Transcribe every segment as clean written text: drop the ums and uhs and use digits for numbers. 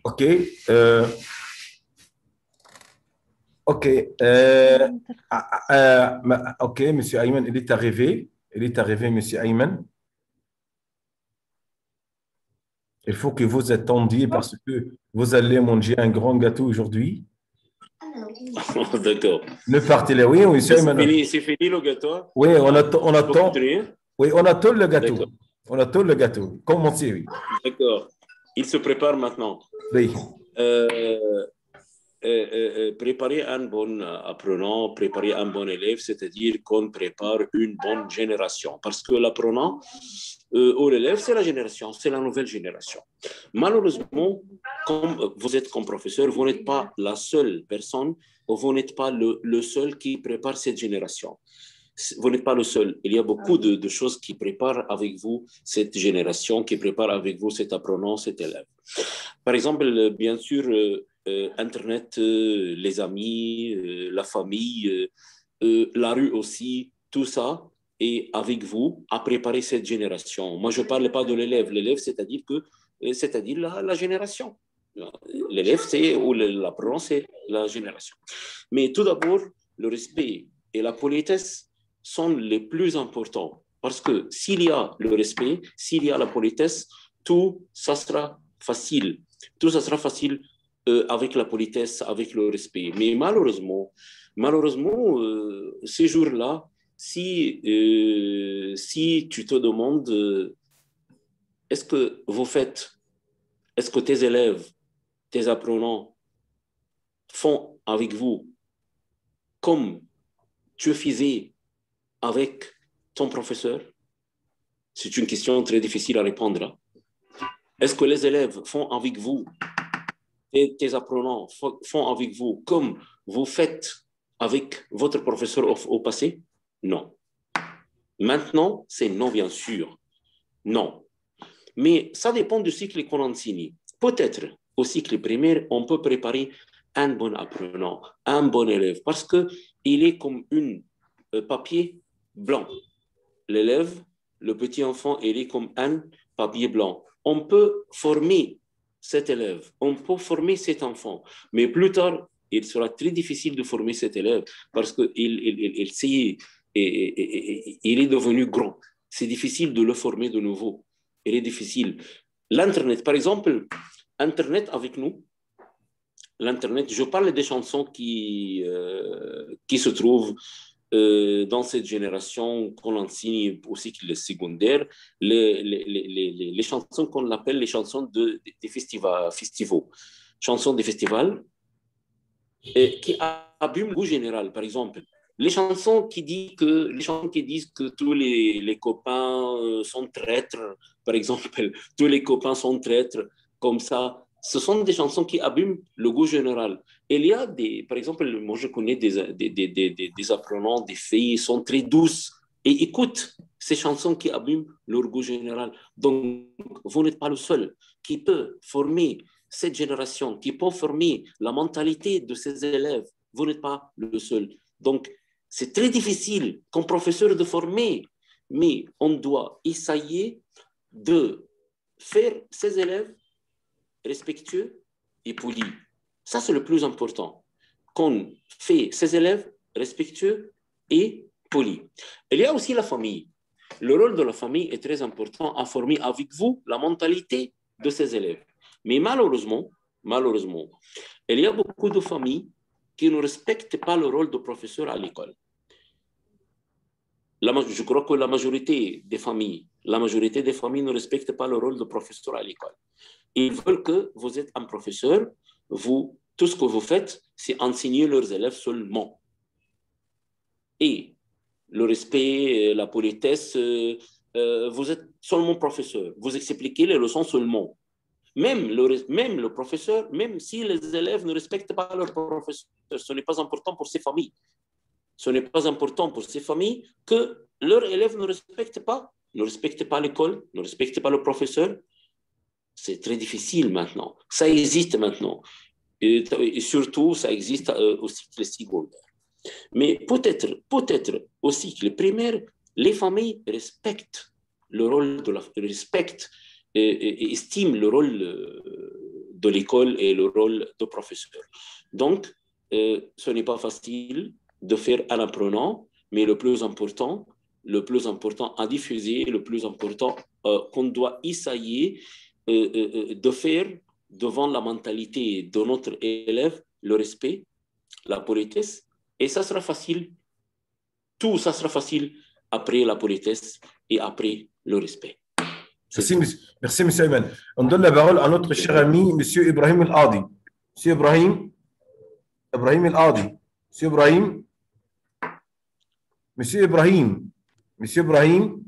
OK. euh, OK. OK, Monsieur Ayman, il est arrivé. Il est arrivé, Monsieur Ayman. Il faut que vous attendiez parce que vous allez manger un grand gâteau aujourd'hui. D'accord. Ne partez là. Oui, Monsieur Ayman. C'est fini le gâteau? Oui, Ah, on je peux attend. continuer? Oui, on attend le gâteau. D'accord, On attend le gâteau. Commencez, oui. d'accord. Il se prépare maintenant. Oui. Euh, Préparer un bon apprenant, préparer un bon élève, c'est-à-dire qu'on prépare une bonne génération. Parce que l'apprenant ou l'élève, c'est la génération, c'est la nouvelle génération. Malheureusement, comme vous êtes comme professeur, vous n'êtes pas la seule personne, ou vous n'êtes pas le seul qui prépare cette génération. Vous n'êtes pas le seul. Il y a beaucoup de choses qui préparent avec vous cette génération, qui préparent avec vous cet apprenant, cet élève. Par exemple, bien sûr, Internet, les amis, la famille, la rue aussi, tout ça est avec vous à préparer cette génération. Moi, je ne parle pas de l'élève. L'élève, c'est-à-dire que, c'est-à-dire la génération. L'élève, c'est, ou l'apprenant, c'est la génération. Mais tout d'abord, le respect et la politesse sont les plus importants. Parce que s'il y a le respect, s'il y a la politesse, tout ça sera facile. Tout ça sera facile avec la politesse, avec le respect. Mais malheureusement, ces jours-là, si tu te demandes, est-ce que vous faites, est-ce que tes élèves, tes apprenants font avec vous comme tu faisais avec ton professeur? C'est une question très difficile à répondre. Est-ce que les élèves font avec vous, tes apprenants font avec vous comme vous faites avec votre professeur au passé? Non. Maintenant, c'est non, bien sûr. Non. Mais ça dépend du cycle qu'on enseigne. Peut-être au cycle primaire, on peut préparer un bon apprenant, un bon élève, parce qu'il est comme un papier blanc. L'élève, le petit enfant, il est comme un papier blanc. On peut former cet élève, on peut former cet enfant, mais plus tard, il sera très difficile de former cet élève parce il est devenu grand. C'est difficile de le former de nouveau. Il est difficile. L'Internet, par exemple, Internet avec nous, l'Internet, je parle des chansons qui se trouvent dans cette génération qu'on enseigne au cycle secondaire, les chansons qu'on appelle les chansons des festivals, chansons des festivals, qui abîment le goût général, par exemple. Les chansons qui disent que tous les copains sont traîtres, par exemple, tous les copains sont traîtres, comme ça, ce sont des chansons qui abîment le goût général. Il y a par exemple, moi je connais des apprenants, des filles, sont très douces et écoutent ces chansons qui abîment leur goût général. Donc, vous n'êtes pas le seul qui peut former cette génération, qui peut former la mentalité de ces élèves. Vous n'êtes pas le seul. Donc, c'est très difficile comme professeur de former, mais on doit essayer de faire ces élèves respectueux et polis. Ça, c'est le plus important. Qu'on fait ces élèves respectueux et polis. Il y a aussi la famille. Le rôle de la famille est très important à former avec vous la mentalité de ces élèves. Mais malheureusement, il y a beaucoup de familles qui ne respectent pas le rôle de professeur à l'école. Je crois que la majorité des familles ne respectent pas le rôle de professeur à l'école. Ils veulent que vous êtes un professeur, tout ce que vous faites, c'est enseigner leurs élèves seulement. Et le respect, la politesse, vous êtes seulement professeur. Vous expliquez les leçons seulement. Même le professeur, même si les élèves ne respectent pas leur professeur, ce n'est pas important pour ces familles. Ce n'est pas important pour ces familles que leurs élèves ne respectent pas l'école, ne respectent pas le professeur. C'est très difficile maintenant. Ça existe maintenant. Et surtout, ça existe au cycle secondaire. Mais peut-être au cycle primaire, les familles respectent le rôle de la respectent et estiment le rôle de l'école et le rôle de professeur. Donc, ce n'est pas facile de faire un apprenant, mais le plus important à diffuser, le plus important qu'on doit essayer de faire devant la mentalité de notre élève, le respect, la politesse, et ça sera facile. Tout ça sera facile après la politesse et après le respect. Merci, monsieur Ayman. On donne la parole à notre cher ami, monsieur Ibrahim El-Hadi. Monsieur Ibrahim El-Hadi. Monsieur Ibrahim. Monsieur Ibrahim. Monsieur Ibrahim.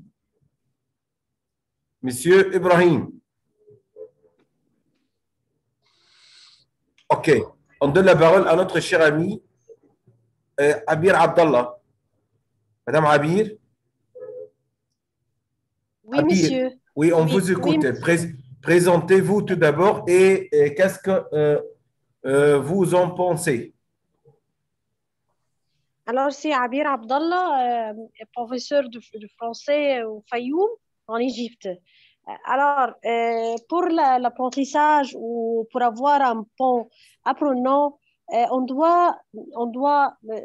Monsieur Ibrahim. OK. On donne la parole à notre cher ami, Abir Abdallah. Madame Abir. Oui, Abir. monsieur. Oui, on vous écoute. Oui. Présentez-vous tout d'abord et qu'est-ce que vous en pensez? Alors, c'est Abir Abdallah, professeur de français au Fayoum, en Égypte. Alors, pour l'apprentissage ou pour avoir un bon apprenant, on doit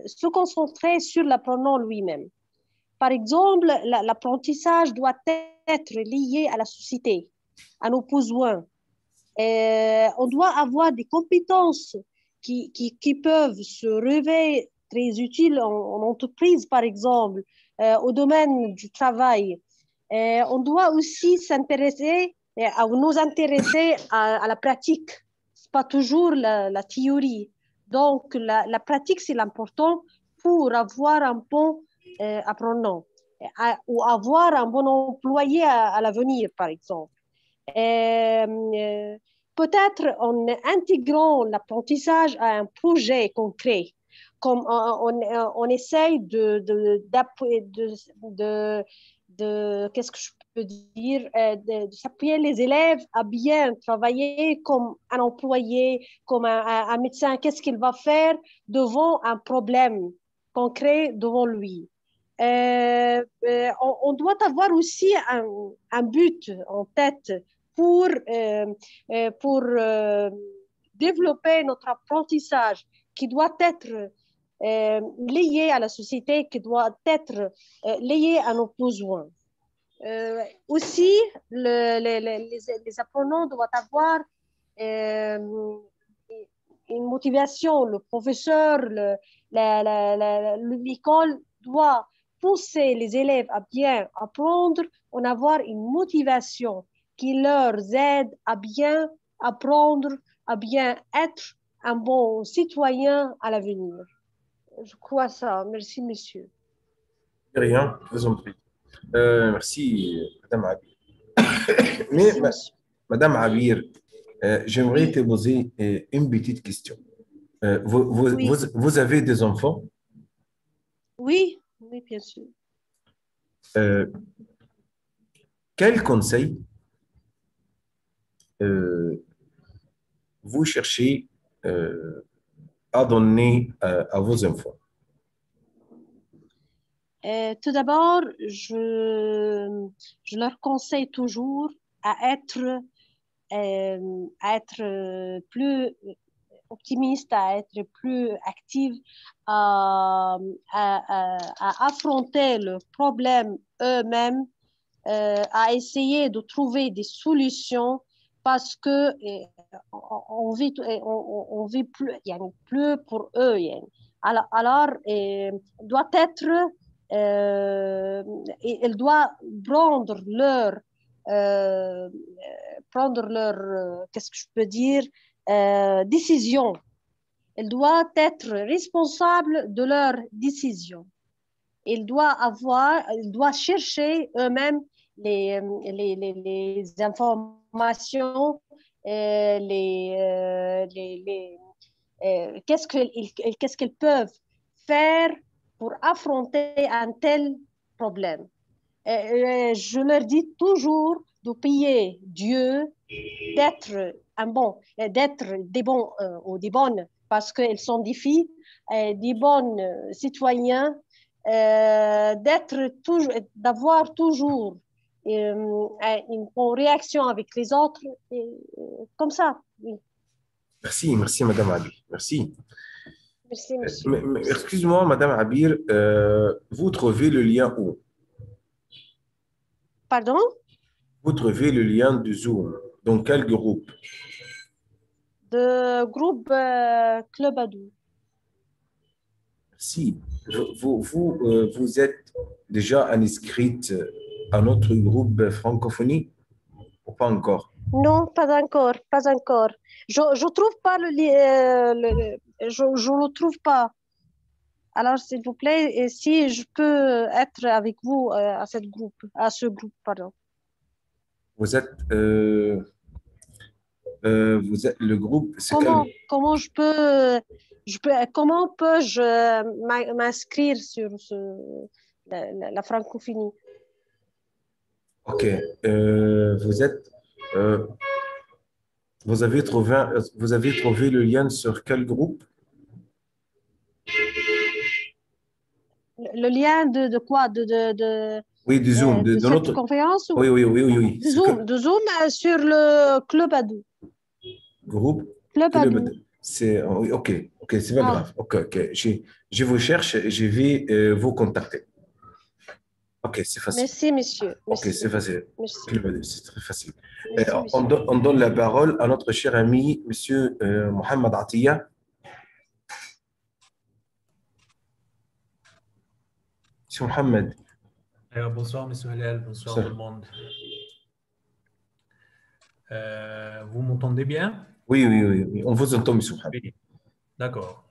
se concentrer sur l'apprenant lui-même. Par exemple, l'apprentissage doit être lié à la société, à nos besoins. On doit avoir des compétences qui peuvent se révéler très utiles en entreprise, par exemple, au domaine du travail. On doit aussi nous intéresser à la pratique. Ce n'est pas toujours la théorie. Donc, la pratique, c'est l'important pour avoir un bon apprenant ou avoir un bon employé à l'avenir, par exemple. Peut-être en intégrant l'apprentissage à un projet concret, comme on essaye qu'est-ce que je peux dire, de s'appuyer les élèves à bien travailler comme un employé, comme un médecin, qu'est-ce qu'il va faire devant un problème concret devant lui. On doit avoir aussi un but en tête pour développer notre apprentissage qui doit être lié à la société, qui doit être lié à nos besoins. Aussi, les apprenants doivent avoir une motivation. Le professeur, l'école doit pousser les élèves à bien apprendre, en avoir une motivation qui leur aide à bien apprendre, à bien être un bon citoyen à l'avenir. Je crois ça. Merci, monsieur. Rien, je vous en prie. Merci, Madame Abir. Mais, Madame Abir, j'aimerais te poser une petite question. Vous avez des enfants? Oui, oui, bien sûr. Quel conseil vous cherchez à donner à vos enfants? Tout d'abord, je leur conseille toujours à être plus optimiste, à être plus active, à affronter le problème eux-mêmes, à essayer de trouver des solutions parce que on vit plus pour eux. Alors doit être il doit prendre leur qu'est-ce que je peux dire, décision. Il doit être responsable de leurs décisions. Il doit chercher eux-mêmes les informations, qu'est-ce qu'ils peuvent faire pour affronter un tel problème. Je leur dis toujours de prier Dieu, d'être des bons ou des bonnes, parce qu'ils sont des filles, des bons citoyens, d'avoir toujours une réaction avec les autres, comme ça, oui. merci, Madame Abir. Merci. Merci, monsieur. Excuse-moi, Madame Abir, vous trouvez le lien où? Pardon? Vous trouvez le lien de Zoom. Dans quel groupe? De groupe Club Adou. Si vous êtes déjà inscrite à notre groupe francophonie ou pas encore? Non, pas encore, pas encore. Je trouve pas le lien, je le trouve pas. Alors, s'il vous plaît, et si je peux être avec vous à ce groupe, pardon. Vous êtes, le groupe, c'est quel? Comment comment peux-je m'inscrire sur la francophonie? Ok. Vous êtes, euh, vous avez trouvé le lien sur quel groupe? Le lien de quoi? Oui, du Zoom, De de cette notre. conférence ou Oui. C'est que De Zoom sur le Club Adou. groupe Club Adou. Club. C'est oui, ok, c'est pas Ah, grave. Ok. Je vous cherche, je vais vous contacter. Ok, c'est facile. merci, monsieur. Ok, c'est Merci. facile. Merci. C'est très facile. Merci, monsieur. On donne la parole à notre cher ami, Monsieur Mohamed Atiya. Monsieur Mohamed. Bonsoir, Monsieur Halal, bonsoir tout le monde. Vous m'entendez bien? Oui. On vous entend, Monsieur Mohamed. Oui. D'accord.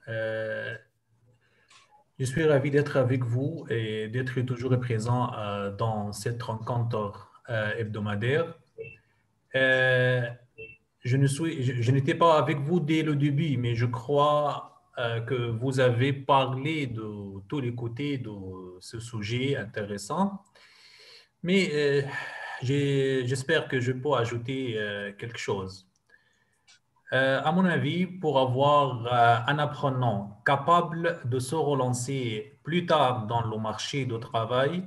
Je suis ravi d'être avec vous et d'être toujours présent dans cette rencontre hebdomadaire. Je n'étais pas avec vous dès le début, mais je crois que vous avez parlé de tous les côtés de ce sujet intéressant. Mais j'espère que je peux ajouter quelque chose. À mon avis, pour avoir un apprenant capable de se relancer plus tard dans le marché du travail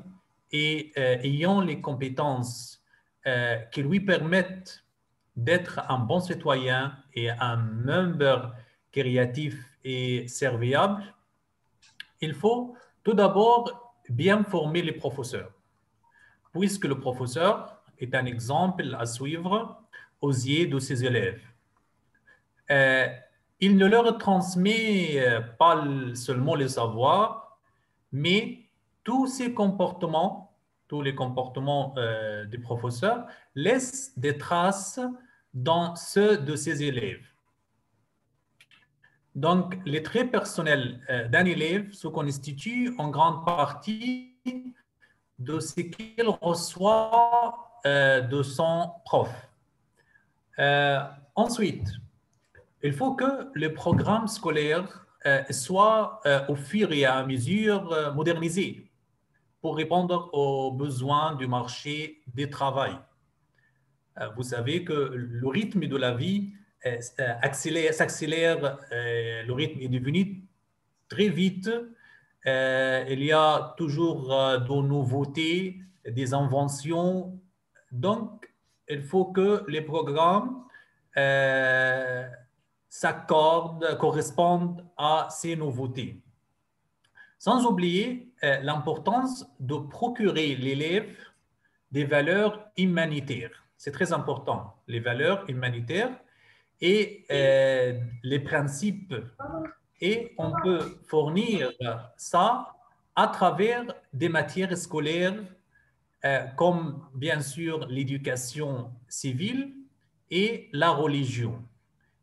et ayant les compétences qui lui permettent d'être un bon citoyen et un membre créatif et serviable, il faut tout d'abord bien former les professeurs, puisque le professeur est un exemple à suivre aux yeux de ses élèves. Il ne leur transmet pas seulement le savoir, mais tous ces comportements, tous les comportements des professeurs laissent des traces dans ceux de ses élèves. Donc, les traits personnels d'un élève se constituent en grande partie de ce qu'il reçoit de son prof. Ensuite, il faut que le programme scolaire soit au fur et à mesure modernisé pour répondre aux besoins du marché du travail. Vous savez que le rythme de la vie s'accélère, le rythme est devenu très vite. Il y a toujours de nouveautés, des inventions. Donc, il faut que les programmes correspondent à ces nouveautés. Sans oublier l'importance de procurer l'élève des valeurs humanitaires. C'est très important, les valeurs humanitaires et les principes. Et on peut fournir ça à travers des matières scolaires comme bien sûr l'éducation civile et la religion.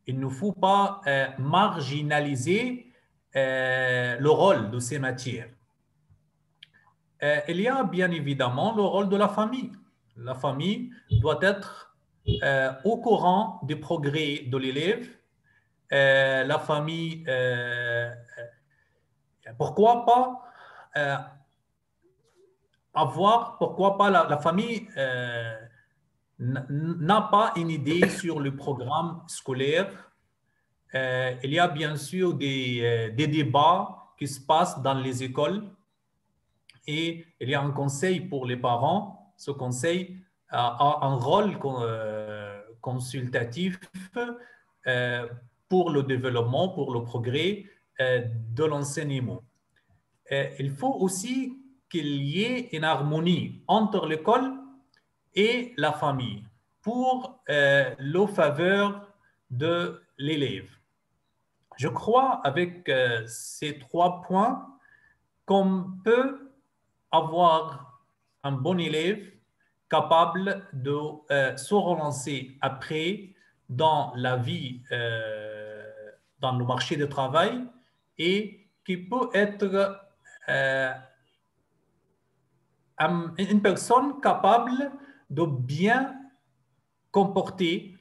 Il ne faut pas marginaliser le rôle de ces matières. Il y a bien évidemment le rôle de la famille. La famille doit être au courant des progrès de l'élève. La famille, pourquoi pas la famille n'a pas une idée sur le programme scolaire. Il y a bien sûr des débats qui se passent dans les écoles et il y a un conseil pour les parents. Ce conseil a un rôle consultatif pour le développement, pour le progrès de l'enseignement. Il faut aussi qu'il y ait une harmonie entre l'école et la famille pour la faveur de l'élève. Je crois avec ces 3 points qu'on peut avoir un bon élève capable de se relancer après dans la vie, dans le marché du travail et qui peut être une personne capable de bien comporter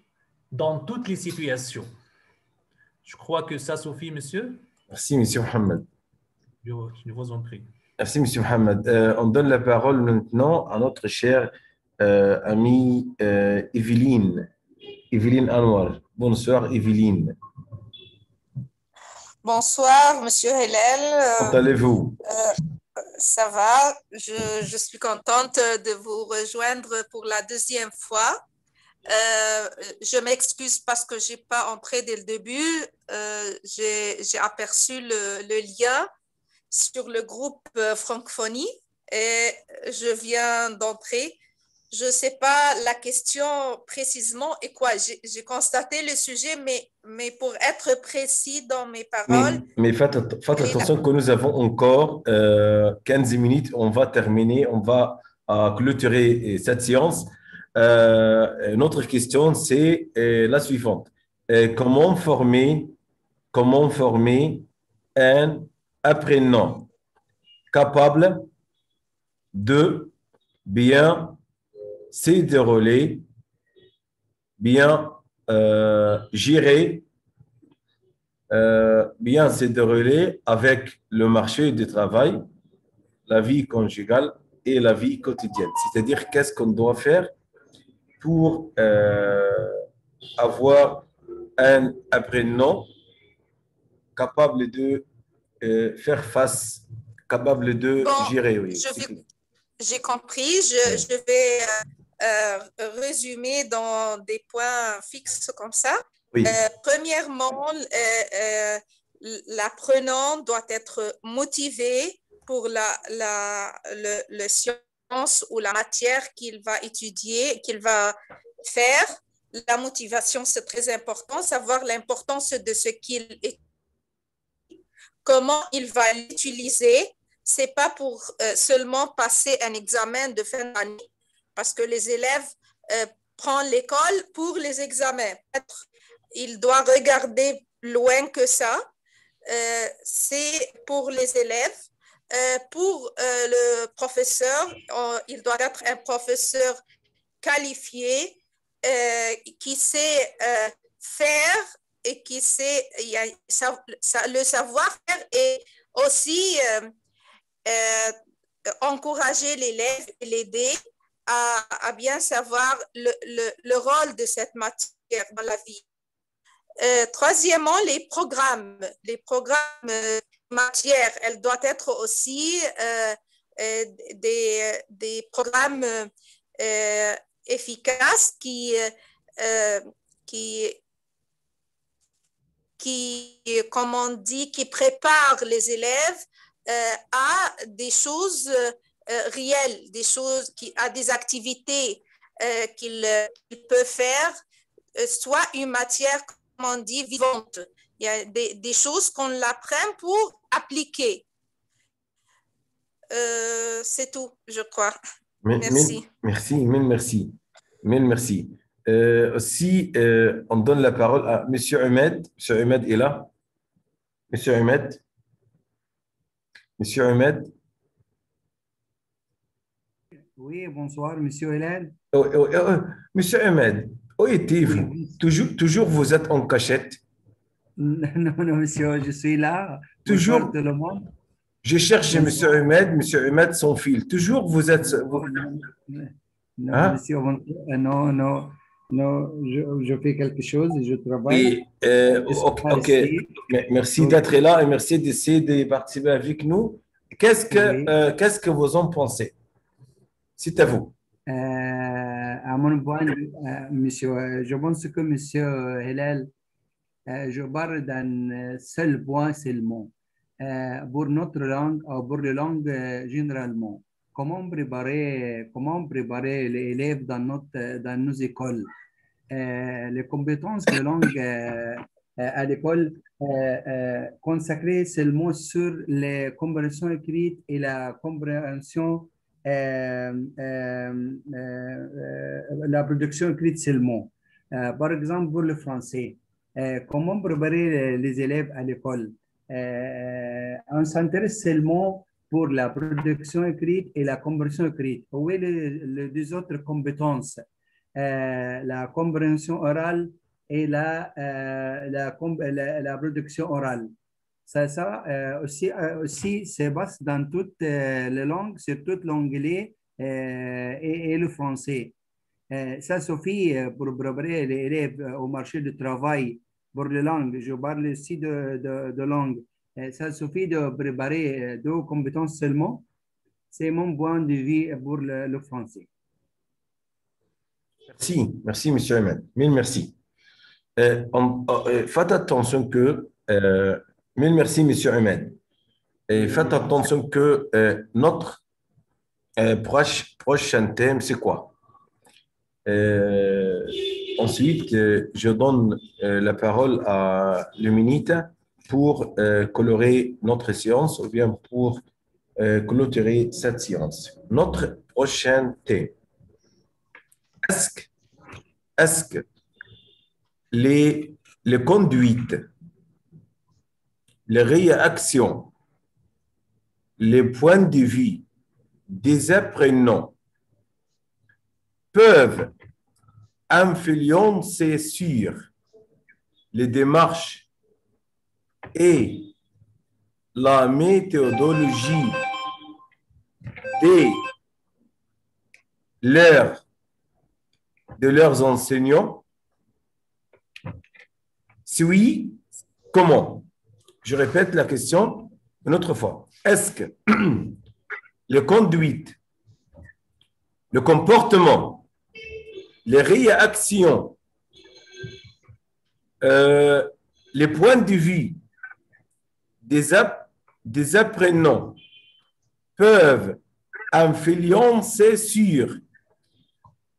dans toutes les situations. Je crois que ça suffit, monsieur. Merci, monsieur Mohamed. Je vous en prie. Merci, monsieur Mohamed. On donne la parole maintenant à notre chère amie Evelyne. Evelyne Anwar. Bonsoir, Evelyne. Bonsoir, Monsieur Hélène. Comment allez-vous? Ça va. Je suis contente de vous rejoindre pour la 2e fois. Je m'excuse parce que je n'ai pas entré dès le début. J'ai aperçu le lien sur le groupe Francophonie et je viens d'entrer. Je ne sais pas la question précisément et quoi. J'ai constaté le sujet, mais pour être précis dans mes paroles. Mais faites attention que nous avons encore 15 minutes. On va terminer, on va clôturer cette séance. Notre question, c'est la suivante. Comment former un apprenant capable de bien se dérouler, bien gérer, bien se dérouler avec le marché du travail, la vie conjugale et la vie quotidienne. C'est-à-dire, qu'est-ce qu'on doit faire pour avoir un apprenant capable de faire face, capable de gérer. Oui. J'ai compris. Je vais résumer dans des points fixes comme ça. Oui. Premièrement, l'apprenant doit être motivé pour le science ou la matière qu'il va étudier, qu'il va faire. La motivation, c'est très important. Savoir l'importance de ce qu'il étudie, comment il va l'utiliser. C'est pas pour seulement passer un examen de fin d'année, parce que les élèves prennent l'école pour les examens. Il doit regarder loin que ça. C'est pour les élèves. Pour le professeur, il doit être un professeur qualifié qui sait faire et qui sait le savoir-faire et aussi encourager l'élève et l'aider à bien savoir le rôle de cette matière dans la vie. Troisièmement, les programmes matières, elles doivent être aussi des programmes efficaces qui comme on dit, qui préparent les élèves à des choses réelles, à des activités qu'ils peuvent faire, soit une matière, comme on dit, vivante. Il y a des choses qu'on l'apprend pour appliquer. C'est tout, je crois. Merci. Merci. Aussi, on donne la parole à M. Ahmed. M. Ahmed est là. M. Ahmed. Oui, bonsoir, Monsieur Hélène. Monsieur Ahmed, où étiez-vous? Toujours vous êtes en cachette? Non, monsieur, je suis là. Toujours. Bonsoir tout le monde. Je cherche M. Ahmed, son fil. Toujours vous êtes. Non, hein? monsieur, non, je fais quelque chose et je travaille. Ok. Merci d'être là et merci d'essayer de participer avec nous. Qu'est-ce que vous en pensez? C'est à vous. À mon point, monsieur, je pense que monsieur Hélène je parle d'un seul point seulement. Pour notre langue ou pour les langues généralement. Comment préparer les élèves dans nos écoles? Les compétences de langue à l'école consacrées seulement sur les compréhensions écrites et la compréhension, la production écrite seulement. Par exemple, pour le français, comment préparer les élèves à l'école? On s'intéresse seulement pour la production écrite et la compréhension écrite. Où est les deux autres compétences? La compréhension orale et la production orale. Ça aussi se base dans toutes les langues, surtout l'anglais et le français. Ça suffit pour préparer les élèves au marché du travail pour les langues. Je parle aussi de langue. Ça suffit de préparer deux compétences seulement. C'est mon point de vue pour le français. Merci, monsieur Ahmed. Mille merci. Faites attention que, mille merci, monsieur Ahmed. Et faites attention que notre prochain thème, c'est quoi? Ensuite, je donne la parole à Luminita pour colorer notre séance ou bien pour clôturer cette séance. Notre prochain thème. Est-ce que les conduites, les réactions, les points de vue des apprenants peuvent influencer sur les démarches et la méthodologie de leurs enseignants? Si oui, comment? Je répète la question une autre fois. Est-ce que les conduites, le comportement, les réactions, les points de vue des apprenants peuvent influencer sur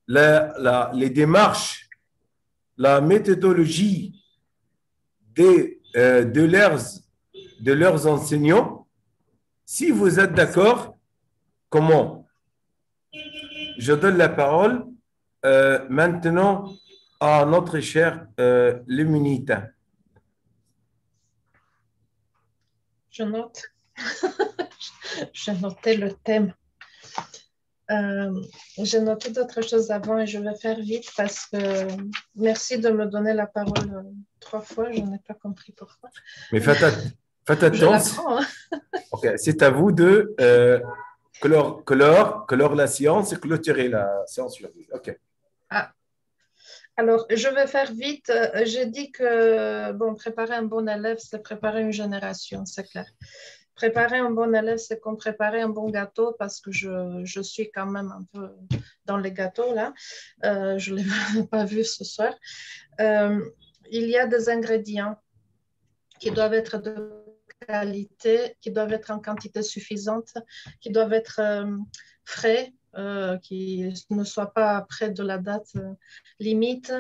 les démarches, la méthodologie de leurs enseignants? Si vous êtes d'accord, comment? Je donne la parole maintenant à notre cher Luminita. Je note. J'ai noté le thème. J'ai noté d'autres choses avant et je vais faire vite parce que merci de me donner la parole 3 fois. Je n'ai pas compris pourquoi. Mais faites attention. Okay. C'est à vous de clore la séance et clôturer la séance. OK. Ah. Alors, je vais faire vite. J'ai dit que préparer un bon élève, c'est préparer une génération, c'est clair. Préparer un bon élève, c'est comme préparer un bon gâteau parce que je suis quand même un peu dans les gâteaux là. Je ne l'ai pas vu ce soir. Il y a des ingrédients qui doivent être de qualité, qui doivent être en quantité suffisante, qui doivent être frais, qui ne soient pas près de la date limite.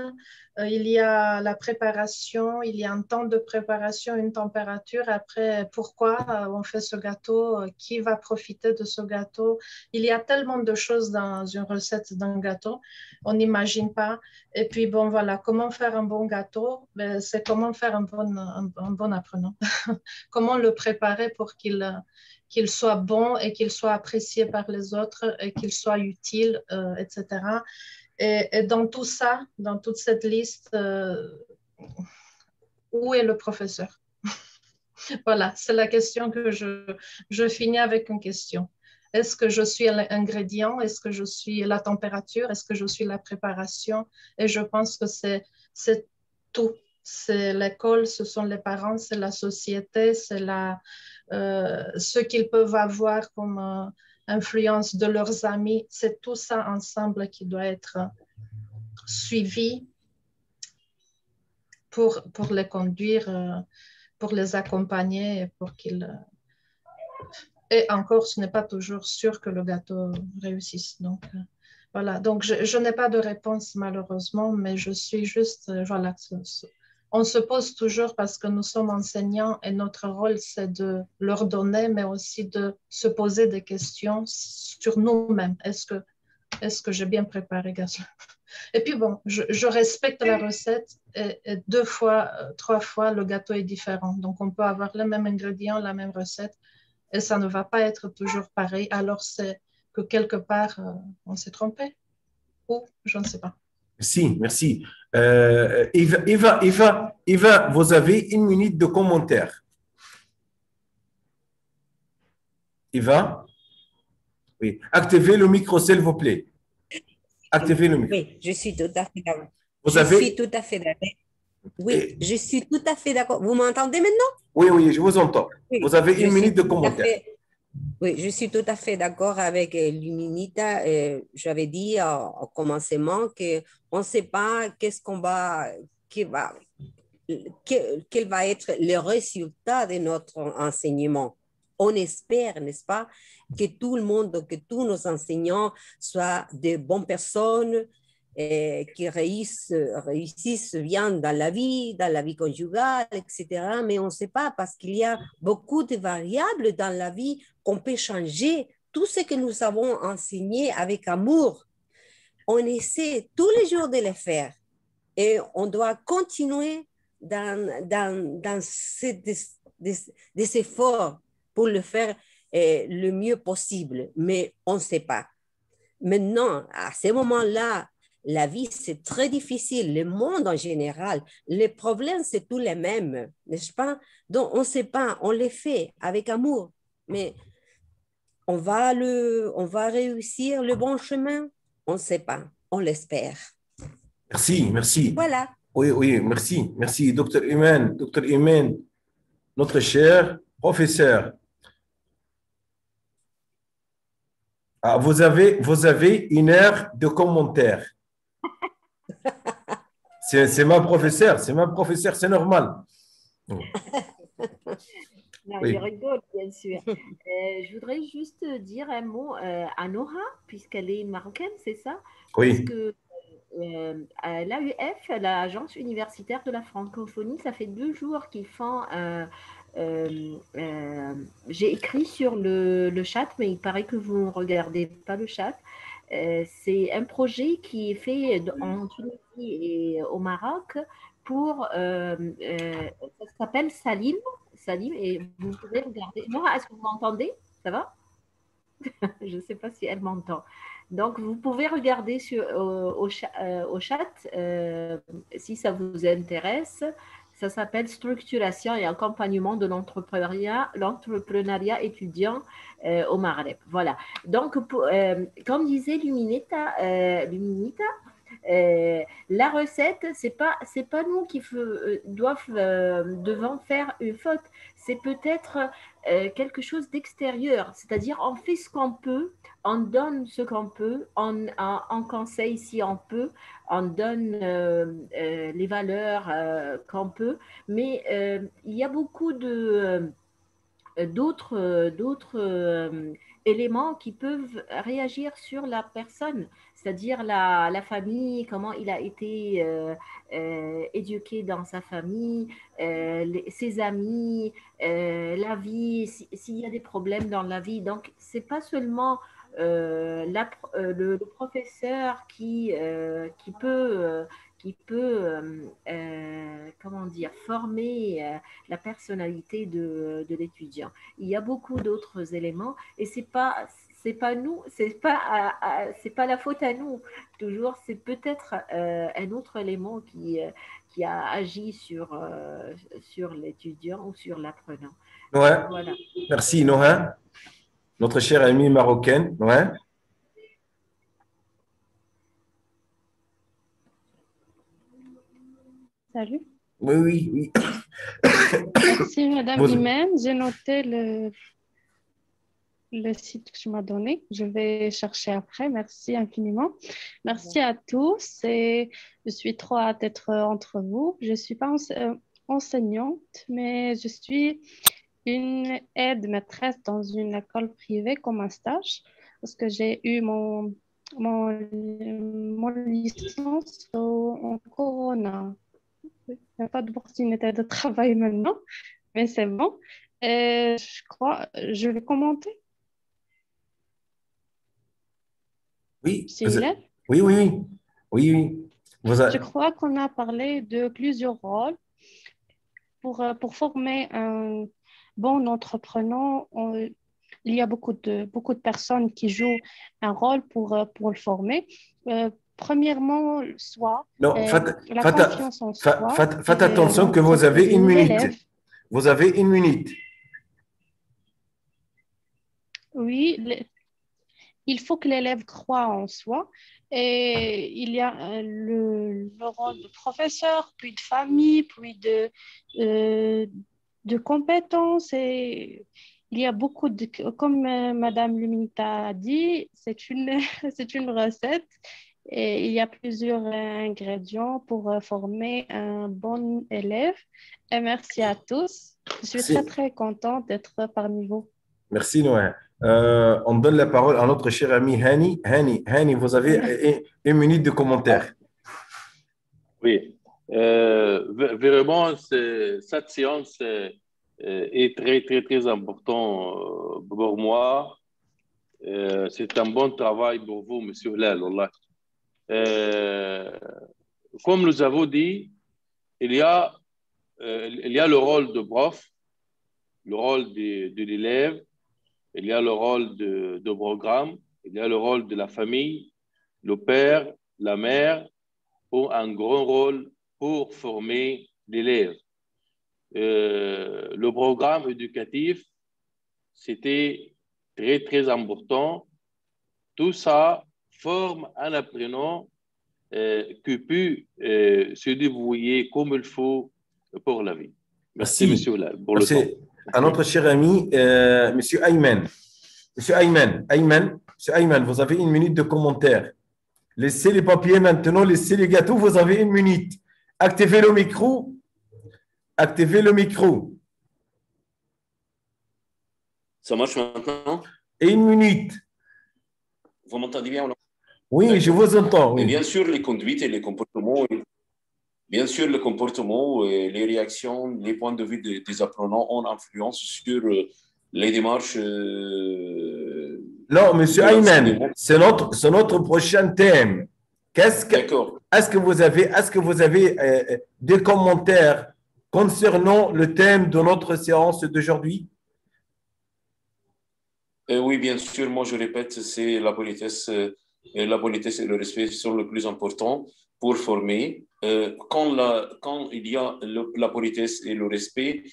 Il y a la préparation, il y a un temps de préparation, une température. Après, pourquoi on fait ce gâteau? Qui va profiter de ce gâteau? Il y a tellement de choses dans une recette d'un gâteau, on n'imagine pas. Et puis, voilà, comment faire un bon gâteau? C'est comment faire un bon apprenant. Comment le préparer pour qu'il soit bon et qu'il soit apprécié par les autres et qu'il soit utile, etc. Et dans tout ça, dans toute cette liste, où est le professeur? Voilà, c'est la question que je finis avec une question. Est-ce que je suis l'ingrédient? Est-ce que je suis la température? Est-ce que je suis la préparation? Et je pense que c'est tout. C'est l'école, ce sont les parents, c'est la société, c'est ce qu'ils peuvent avoir comme influence de leurs amis. C'est tout ça ensemble qui doit être suivi pour les conduire, pour les accompagner, et pour qu'ils... Et encore, ce n'est pas toujours sûr que le gâteau réussisse. Donc, voilà. Donc, je n'ai pas de réponse malheureusement, mais je suis juste, voilà, on se pose toujours parce que nous sommes enseignants et notre rôle, c'est de leur donner, mais aussi de se poser des questions sur nous-mêmes. Est-ce que j'ai bien préparé, Gaston? Et puis bon, je respecte la recette et 2 fois, 3 fois, le gâteau est différent. Donc, on peut avoir les mêmes ingrédients, la même recette et ça ne va pas être toujours pareil. Alors, c'est que quelque part, on s'est trompé ou je ne sais pas. Merci, merci. Eva, vous avez 1 minute de commentaire. Eva? Oui. Activez le micro, s'il vous plaît. Activez le micro. Oui, je suis tout à fait d'accord. Vous avez... suis tout à fait d'accord. Oui, je suis tout à fait d'accord. Vous m'entendez maintenant? Oui, oui, je vous entends. Oui, vous avez 1 minute de commentaire. Oui, je suis tout à fait d'accord avec Luminita. J'avais dit au commencement qu'on ne sait pas quel va être le résultat de notre enseignement. On espère, n'est-ce pas, que tout le monde, que tous nos enseignants soient de bonnes personnes, qui réussissent bien dans la vie conjugale, etc. Mais on ne sait pas parce qu'il y a beaucoup de variables dans la vie qu'on peut changer. Tout ce que nous avons enseigné avec amour, on essaie tous les jours de le faire et on doit continuer dans ces efforts pour le faire le mieux possible, mais on ne sait pas. Maintenant, à ce moment-là, la vie, c'est très difficile. Le monde en général, les problèmes, c'est tous les mêmes, n'est-ce pas? Donc, on ne sait pas, on les fait avec amour, mais on va réussir le bon chemin? On ne sait pas, on l'espère. Merci, merci. Voilà. Oui, oui, merci, merci, Dr. Iman, notre cher professeur. Ah, vous avez 1 heure de commentaires. C'est ma professeure, c'est normal. Non, Oui. je rigole, bien sûr. Je voudrais juste dire un mot à Nora, puisqu'elle est marocaine, c'est ça? Oui. Parce que à l'AUF, l'Agence universitaire de la francophonie, ça fait 2 jours qu'ils font... j'ai écrit sur le chat, mais il paraît que vous ne regardez pas le chat. C'est un projet qui est fait en Tunisie et au Maroc pour... ça s'appelle Salim, et vous pouvez regarder. Nora, est-ce que vous m'entendez? Ça va? Je ne sais pas si elle m'entend. Donc, vous pouvez regarder au chat si ça vous intéresse. Ça s'appelle Structuration et accompagnement de l'entrepreneuriat étudiant au Maghreb. Voilà. Donc, comme disait Luminita, la recette, c'est pas nous qui devons faire une faute. C'est peut-être quelque chose d'extérieur. C'est-à-dire, on fait ce qu'on peut, on donne ce qu'on peut, on conseille si on peut, on donne les valeurs qu'on peut. Mais il y a beaucoup d'autres éléments qui peuvent réagir sur la personne, c'est-à-dire la famille, comment il a été éduqué dans sa famille, ses amis, la vie, s'il y a des problèmes dans la vie. Donc, ce n'est pas seulement le professeur qui peut comment dire, former la personnalité de l'étudiant. Il y a beaucoup d'autres éléments et c'est pas nous, c'est pas la faute à nous. Toujours, c'est peut-être un autre élément qui a agi sur l'étudiant ou sur l'apprenant. Ouais. Voilà. Merci, Noha, notre chère amie marocaine. Ouais. Salut. Oui, oui, oui. Merci, Madame Iman. J'ai noté le site que tu m'as donné. Je vais chercher après. Merci infiniment. Merci à tous et je suis trop hâte d'être entre vous. Je ne suis pas enseignante, mais je suis une aide maîtresse dans une école privée comme un stage parce que j'ai eu mon licence en Corona. Il n'y a pas d'opportunité de travail maintenant, mais c'est bon. Et je crois, je vais commenter. Oui, C'est Hélène. oui, oui, oui, oui, oui. Je crois qu'on a parlé de plusieurs rôles pour former un bon entrepreneur. Il y a beaucoup de personnes qui jouent un rôle pour le former. Premièrement, soit Non, la confiance en soi. Faites attention que vous avez une minute. Vous avez une minute. Oui, il faut que l'élève croie en soi. Et il y a le rôle de professeur, puis de famille, puis de compétences. Et il y a beaucoup de... Comme Madame Luminita a dit, c'est une recette. Et il y a plusieurs ingrédients pour former un bon élève. Et merci à tous. Je suis très, très contente d'être parmi vous. Merci, Noé. On donne la parole à notre cher ami Hani. Hani, vous avez une minute de commentaire. Oui. Vraiment, cette séance est très, très, très importante pour moi. C'est un bon travail pour vous, Monsieur Hilal. Comme nous avons dit, il y a le rôle de prof, le rôle de l'élève, il y a le rôle de programme, il y a le rôle de la famille, le père, la mère ont un grand rôle pour former l'élève. Le programme éducatif, c'était très, très important. Tout ça forme un apprenant qui peut se débrouiller comme il faut pour la vie. Merci, Monsieur Hilal, pour le temps. À notre cher ami, Monsieur Ayman. Monsieur Ayman, vous avez une minute de commentaire. Laissez les papiers maintenant, laissez les gâteaux, vous avez une minute. Activez le micro. Activez le micro. Ça marche maintenant? Et une minute. Vous m'entendez bien ou non? Oui, je vous entends. Oui. Et bien sûr, les conduites et les comportements. Bien sûr, le comportement et les réactions, les points de vue des apprenants ont influence sur les démarches. Non, Monsieur Ayman, c'est notre prochain thème. Est-ce que vous avez des commentaires concernant le thème de notre séance d'aujourd'hui? Oui, bien sûr. Moi, je répète, c'est la politesse et le respect sont le plus important pour former. Quand il y a la politesse et le respect,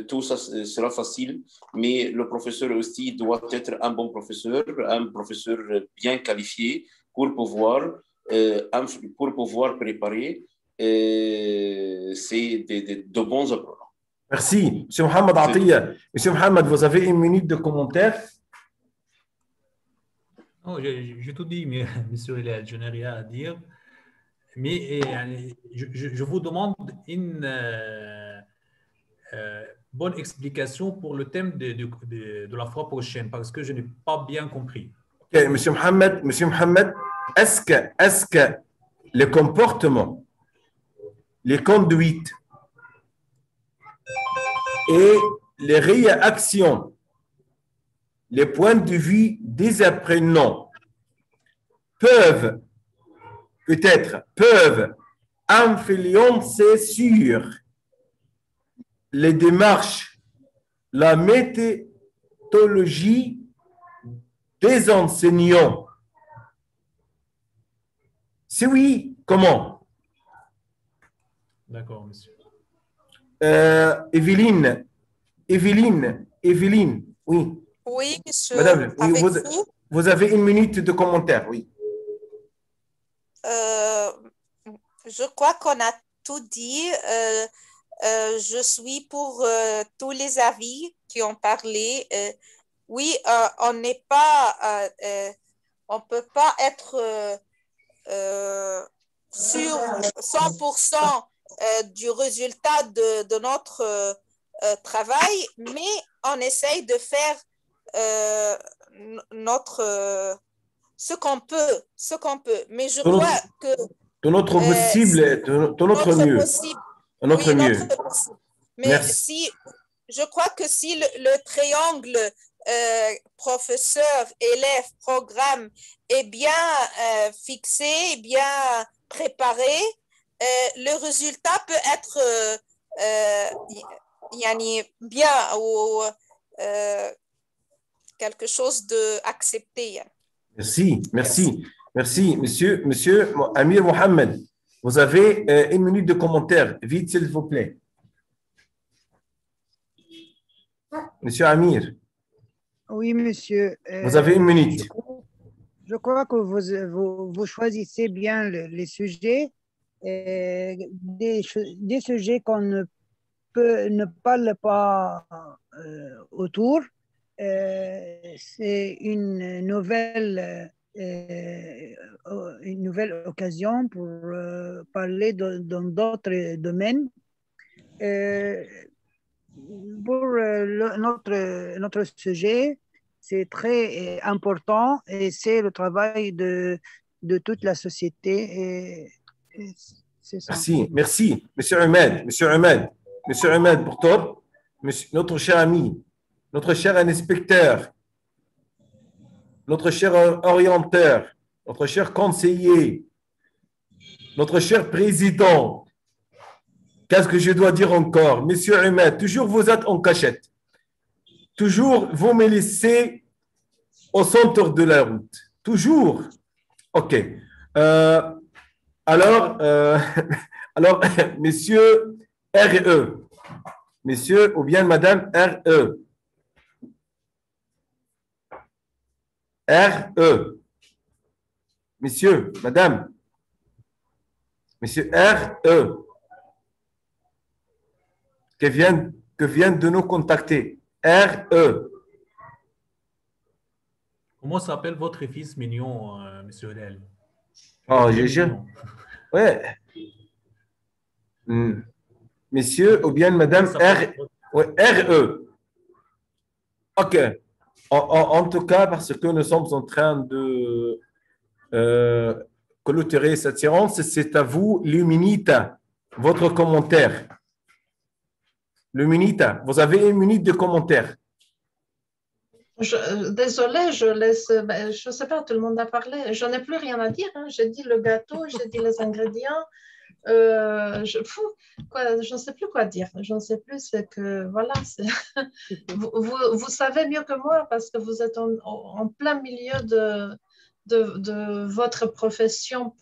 tout ça sera facile, mais le professeur aussi doit être un bon professeur, un professeur bien qualifié pour pouvoir préparer de bons apprenants. Merci. Monsieur Mohamed Atiya. Monsieur Mohamed, vous avez une minute de commentaire. Non, j'ai tout dit, mais Monsieur Hilal, je n'ai rien à dire. Mais je vous demande une bonne explication pour le thème de la fois prochaine, parce que je n'ai pas bien compris. Okay, Monsieur Mohamed, est-ce que le comportement, les conduites et les réactions, les points de vue des apprenants peuvent influencer sur les démarches, la méthodologie des enseignants? Si oui, comment? D'accord, monsieur. Evelyne, oui. Oui, monsieur. Madame, oui, Avec vous avez une minute de commentaire, oui. Je crois qu'on a tout dit. Je suis pour tous les avis qui ont parlé. oui, on n'est pas, on peut pas être sur 100% du résultat de notre travail, mais on essaye de faire ce qu'on peut. Mais je crois que de notre possible, de notre mieux. Possible, Notre oui, mieux. notre possible. Mais Merci. je crois que si le triangle professeur, élève, programme est bien fixé, bien préparé, le résultat peut être bien ou quelque chose d'accepté. Merci, monsieur Amir Mohamed. Vous avez 1 minute de commentaire. Vite, s'il vous plaît. Monsieur Amir. Oui, monsieur. Vous avez 1 minute. Je crois que vous choisissez bien les sujets, des sujets qu'on ne parle pas autour. C'est une nouvelle occasion pour parler dans d'autres domaines. Pour notre sujet, c'est très important et c'est le travail de toute la société. C'est ça. Merci. Monsieur Ahmed Bourtor, notre cher ami, notre cher inspecteur, notre cher orienteur, notre cher conseiller, notre cher président. Qu'est-ce que je dois dire encore? Monsieur Ahmed, toujours vous êtes en cachette. Toujours vous me laissez au centre de la route. Toujours. OK. Alors, monsieur RE. Monsieur ou bien madame RE. RE. Monsieur, madame. Monsieur RE. Que vient de nous contacter. RE. Comment s'appelle votre fils mignon, monsieur Odel? Oh, ouais. Monsieur ou bien madame RE. OK. En tout cas, parce que nous sommes en train de clôturer cette séance, c'est à vous, Luminita, votre commentaire. Luminita, vous avez 1 minute de commentaire. Désolée, je ne sais pas, tout le monde a parlé. Je n'ai plus rien à dire. Hein. J'ai dit le gâteau, j'ai dit les ingrédients. Je ne sais plus quoi dire. Je ne sais plus, c'est que voilà. Vous savez mieux que moi parce que vous êtes en plein milieu de votre profession